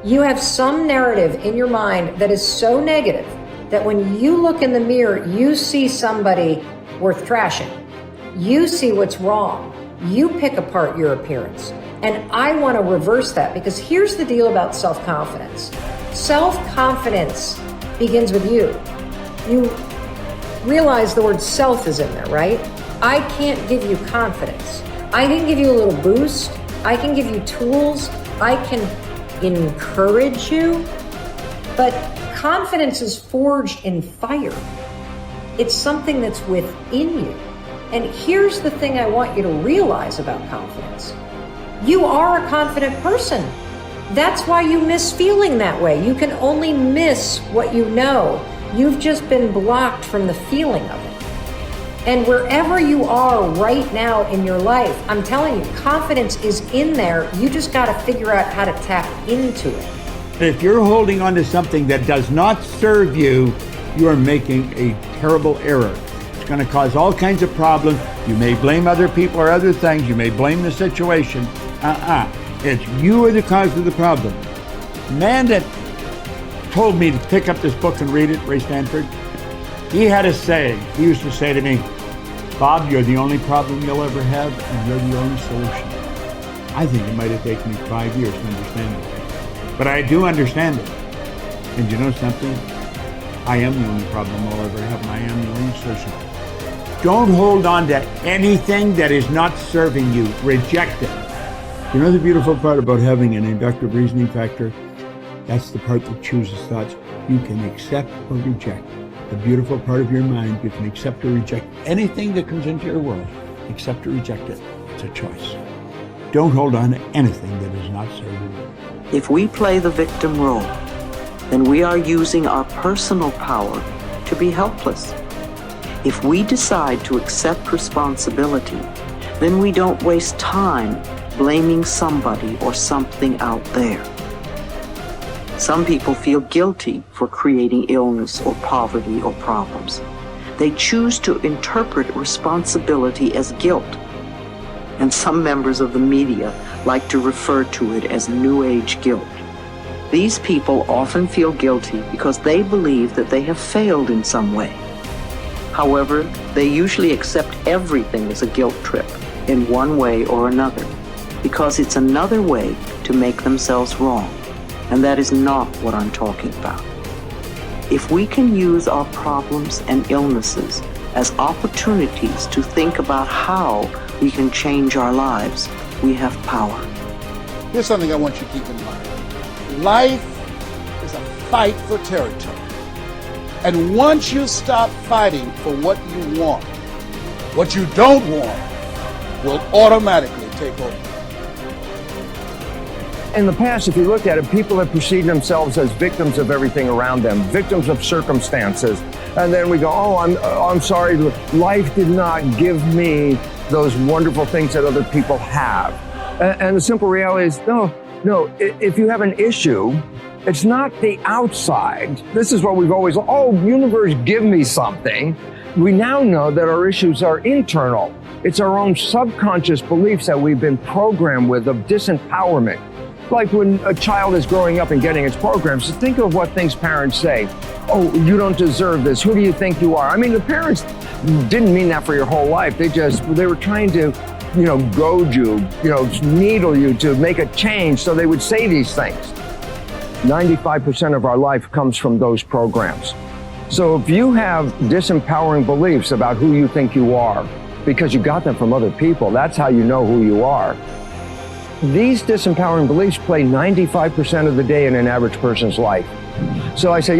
You have some narrative in your mind that is so negative that when you look in the mirror, you see somebody worth trashing. You see what's wrong. You pick apart your appearance. And I want to reverse that, because here's the deal about self-confidence. Self-confidence begins with you. You realize the word self is in there, right? I can't give you confidence. I can give you a little boost. I can give you tools. I can encourage you. But confidence is forged in fire. It's something that's within you. And here's the thing I want you to realize about confidence. You are a confident person. That's why you miss feeling that way. You can only miss what you know. You've just been blocked from the feeling of it. And wherever you are right now in your life, I'm telling you, confidence is in there. You just got to figure out how to tap into it. If you're holding on to something that does not serve you, you are making a terrible error. It's going to cause all kinds of problems. You may blame other people or other things. You may blame the situation. It's you are the cause of the problem. The man that told me to pick up this book and read it, Ray Stanford, he had a saying. He used to say to me, Bob, you're the only problem you'll ever have, and you're the only solution. I think it might have taken me 5 years to understand it. But I do understand it. And you know something? I am the only problem I'll ever have, and I am the only solution. Don't hold on to anything that is not serving you. Reject it. You know the beautiful part about having an inductive reasoning factor? That's the part that chooses thoughts. You can accept or reject. The beautiful part of your mind, you can accept or reject anything that comes into your world. Accept or reject it. It's a choice. Don't hold on to anything that is not serving you. If we play the victim role, then we are using our personal power to be helpless. If we decide to accept responsibility, then we don't waste time blaming somebody or something out there. Some people feel guilty for creating illness or poverty or problems. They choose to interpret responsibility as guilt. And some members of the media like to refer to it as New Age guilt. These people often feel guilty because they believe that they have failed in some way. However, they usually accept everything as a guilt trip in one way or another, because it's another way to make themselves wrong. And that is not what I'm talking about. If we can use our problems and illnesses as opportunities to think about how we can change our lives, we have power. Here's something I want you to keep in mind. Life is a fight for territory. And once you stop fighting for what you want, what you don't want will automatically take over. In the past, if you look at it, people have perceived themselves as victims of everything around them, victims of circumstances. And then we go, oh, I'm sorry, life did not give me those wonderful things that other people have. And the simple reality is, no, if you have an issue, it's not the outside. This is what we've always, universe, give me something. We now know that our issues are internal. It's our own subconscious beliefs that we've been programmed with of disempowerment. Like when a child is growing up and getting its programs, think of what things parents say. Oh, you don't deserve this. Who do you think you are? I mean, the parents didn't mean that for your whole life. They were trying to, goad you, needle you to make a change. So they would say these things. 95% of our life comes from those programs. So if you have disempowering beliefs about who you think you are, because you got them from other people, that's how you know who you are. These disempowering beliefs play 95% of the day in an average person's life. So I say,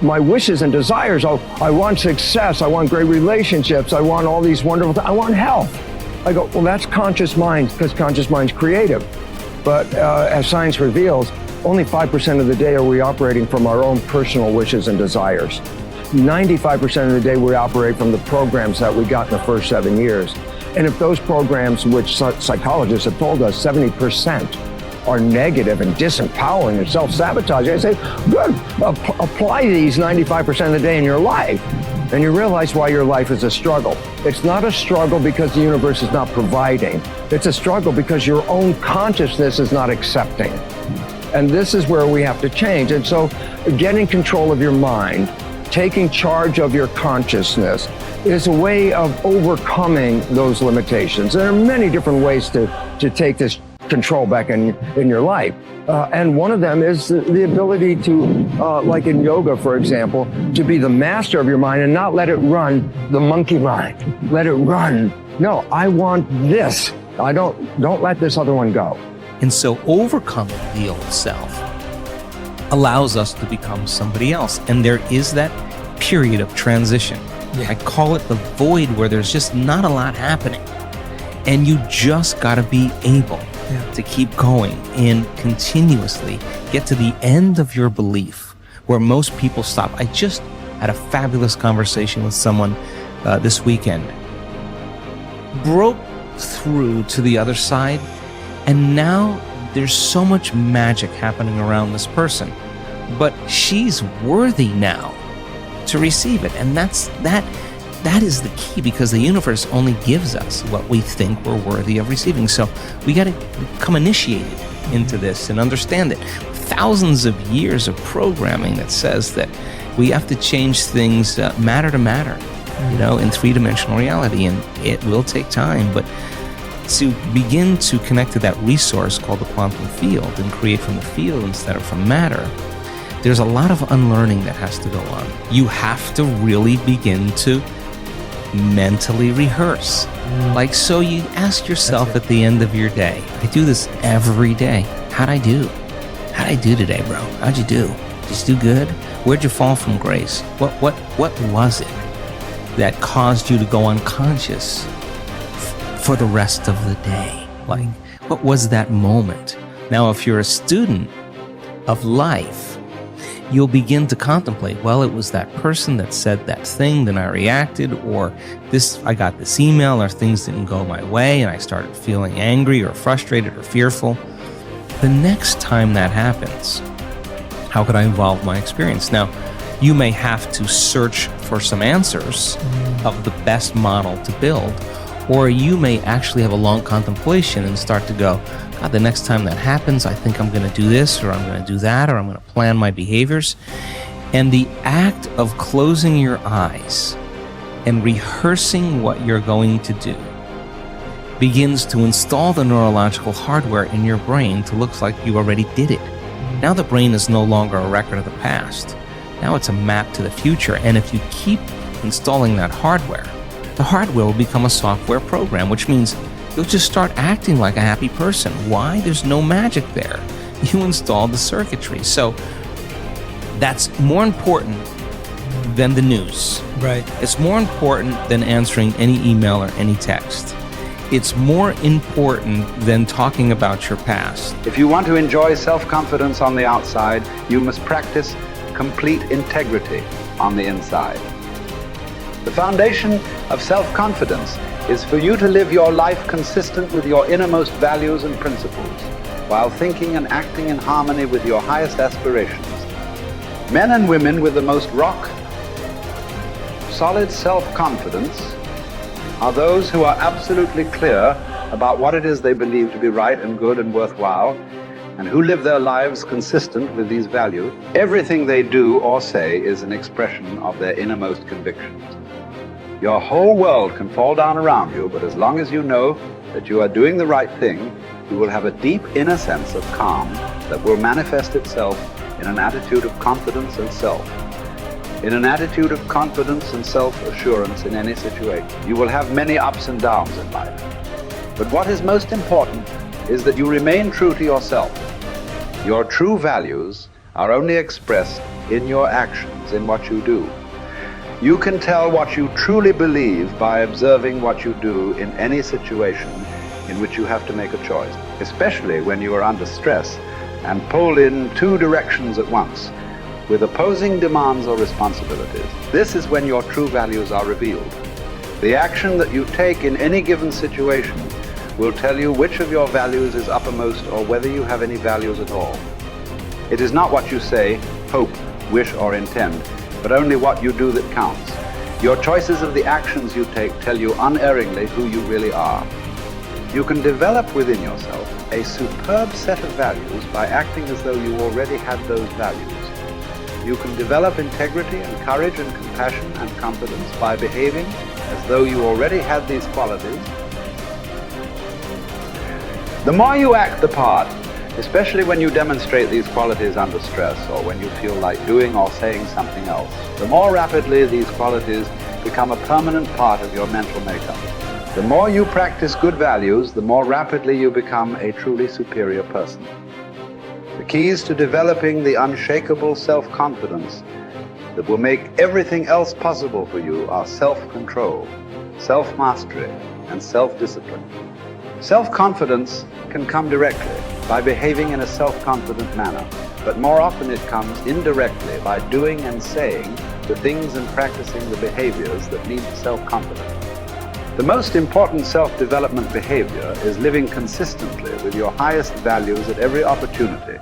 my wishes and desires, I want success, I want great relationships, I want all these wonderful things, I want health. I go, that's conscious mind, because conscious mind's creative. But as science reveals, only 5% of the day are we operating from our own personal wishes and desires. 95% of the day we operate from the programs that we got in the first 7 years. And if those programs, which psychologists have told us 70% are negative and disempowering and self-sabotaging, I say, good, apply these 95% of the day in your life. And you realize why your life is a struggle. It's not a struggle because the universe is not providing. It's a struggle because your own consciousness is not accepting. And this is where we have to change. And so getting control of your mind, taking charge of your consciousness is a way of overcoming those limitations. There are many different ways to take this control back in your life. And one of them is the ability to, like in yoga, for example, to be the master of your mind and not let it run the monkey mind. Let it run. No, I want this. Don't let this other one go. And so overcoming the old self allows us to become somebody else. And there is that period of transition. I call it the void, where there's just not a lot happening. And you just got to be able to keep going and continuously get to the end of your belief, where most people stop. I just had a fabulous conversation with someone this weekend. Broke through to the other side, and now there's so much magic happening around this person. But she's worthy now to receive it. And that is the key, because the universe only gives us what we think we're worthy of receiving. So we got to become initiated into this and understand it. Thousands of years of programming that says that we have to change things matter to matter, in three-dimensional reality. And it will take time, but to begin to connect to that resource called the quantum field and create from the field instead of from matter, there's a lot of unlearning that has to go on. You have to really begin to mentally rehearse. So you ask yourself at the end of your day, I do this every day. How'd I do? How'd I do today, bro? How'd you do? Did you do good? Where'd you fall from grace? What was it that caused you to go unconscious for the rest of the day? What was that moment? Now, if you're a student of life, you'll begin to contemplate, well, it was that person that said that thing, then I reacted, or I got this email, or things didn't go my way, and I started feeling angry or frustrated or fearful. The next time that happens, how could I evolve my experience? Now, you may have to search for some answers of the best model to build, or you may actually have a long contemplation and start to go, God, the next time that happens, I think I'm going to do this, or I'm going to do that, or I'm going to plan my behaviors. And the act of closing your eyes and rehearsing what you're going to do begins to install the neurological hardware in your brain to look like you already did it. Now the brain is no longer a record of the past. Now it's a map to the future. And if you keep installing that hardware, the hardware will become a software program, which means you'll just start acting like a happy person. Why? There's no magic there. You installed the circuitry. So that's more important than the news. Right. It's more important than answering any email or any text. It's more important than talking about your past. If you want to enjoy self-confidence on the outside, you must practice complete integrity on the inside. The foundation of self-confidence is for you to live your life consistent with your innermost values and principles, while thinking and acting in harmony with your highest aspirations. Men and women with the most solid self-confidence are those who are absolutely clear about what it is they believe to be right and good and worthwhile, and who live their lives consistent with these values. Everything they do or say is an expression of their innermost convictions. Your whole world can fall down around you, but as long as you know that you are doing the right thing, you will have a deep inner sense of calm that will manifest itself in an attitude of confidence and self. In an attitude of confidence and self-assurance in any situation. You will have many ups and downs in life. But what is most important is that you remain true to yourself. Your true values are only expressed in your actions, in what you do. You can tell what you truly believe by observing what you do in any situation in which you have to make a choice, especially when you are under stress and pulled in two directions at once, with opposing demands or responsibilities. This is when your true values are revealed. The action that you take in any given situation will tell you which of your values is uppermost or whether you have any values at all. It is not what you say, hope, wish, or intend, but only what you do that counts. Your choices of the actions you take tell you unerringly who you really are. You can develop within yourself a superb set of values by acting as though you already had those values. You can develop integrity and courage and compassion and confidence by behaving as though you already had these qualities. The more you act the part, especially when you demonstrate these qualities under stress or when you feel like doing or saying something else, the more rapidly these qualities become a permanent part of your mental makeup. The more you practice good values, the more rapidly you become a truly superior person. The keys to developing the unshakable self-confidence that will make everything else possible for you are self-control, self-mastery, and self-discipline. Self-confidence can come directly by behaving in a self-confident manner, but more often it comes indirectly by doing and saying the things and practicing the behaviors that lead to self-confidence. The most important self-development behavior is living consistently with your highest values at every opportunity